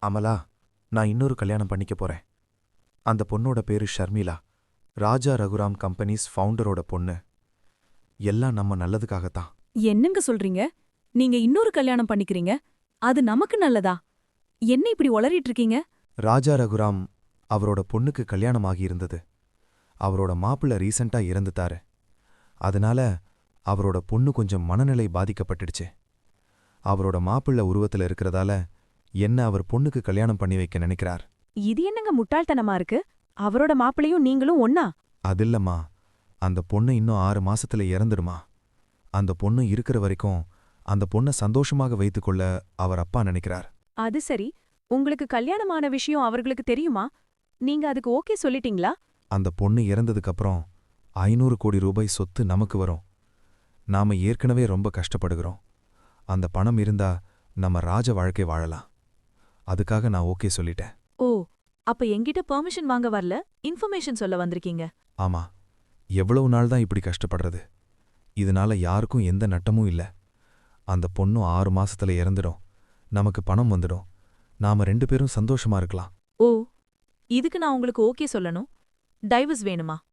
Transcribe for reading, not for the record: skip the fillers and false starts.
அமலா, நான் இன்னொரு கல்யாணம் பண்ணிக்க போறேன். அந்த பொண்ணோட பேரு ஷர்மிளா. ராஜா ரகுராம் கம்பெனிஸ் ஃபவுண்டரோட பொண்ணு. எல்லாம் நம்ம நல்லதுக்காகத்தான். என்னங்க சொல்றீங்க? நீங்க இன்னொரு கல்யாணம் பண்ணிக்கிறீங்க? அது நமக்கு நல்லதா? என்ன இப்படி உளறிட்டு இருக்கீங்க? ராஜா ரகுராம் அவரோட பொண்ணுக்கு கல்யாணம் ஆகியிருந்தது. அவரோட மாப்பிள்ள ரீசெண்டா இறந்துட்டாரு. அதனால அவரோட பொண்ணு கொஞ்சம் மனநிலை பாதிக்கப்பட்டுடுச்சு. அவரோட மாப்பிள்ள உருவத்துல இருக்கிறதால என்ன அவர் பொண்ணுக்கு கல்யாணம் பண்ணி வைக்க நினைக்கிறார். இது என்னங்க முட்டாள்தனமா இருக்கு? அவரோட மாப்பிளையும் நீங்களும் ஒன்னா? அதில்லம்மா, அந்த பொண்ணு இன்னும் 6 மாசத்துல இறந்துடுமா. அந்த பொண்ணு இருக்கிற வரைக்கும் அந்த பொண்ண சந்தோஷமாக வைத்துக்கொள்ள அவர் அப்பா நினைக்கிறார். அது சரி. உங்களுக்கு கல்யாணமான விஷயம் அவர்களுக்கு தெரியுமா? நீங்க அதுக்கு ஓகே சொல்லிட்டீங்களா? அந்த பொண்ணு இறந்ததுக்கப்புறம் 500 கோடி ரூபாய் சொத்து நமக்கு வரும். நாம ஏற்கனவே ரொம்ப கஷ்டப்படுகிறோம். அந்த பணம் இருந்தா நம்ம ராஜ வாழ்க்கை வாழலாம். அதுக்காக நான் ஓகே சொல்லிட்டேன். ஓ, அப்ப என்கிட்ட பெர்மிஷன் வாங்க வரல, இன்ஃபர்மேஷன் சொல்ல வந்திருக்கீங்க. ஆமா, எவ்வளவு நாள் தான் இப்படி கஷ்டப்படுறது? இதனால யாருக்கும் எந்த நட்டமும் இல்ல. அந்த பொண்ணும் 6 மாசத்துல இறந்துடும். நமக்கு பணம் வந்துடும். நாம 2 பேரும் சந்தோஷமா இருக்கலாம். ஓ, இதுக்கு நான் உங்களுக்கு ஓகே சொல்லணும்? டைவர்ஸ் வேணுமா?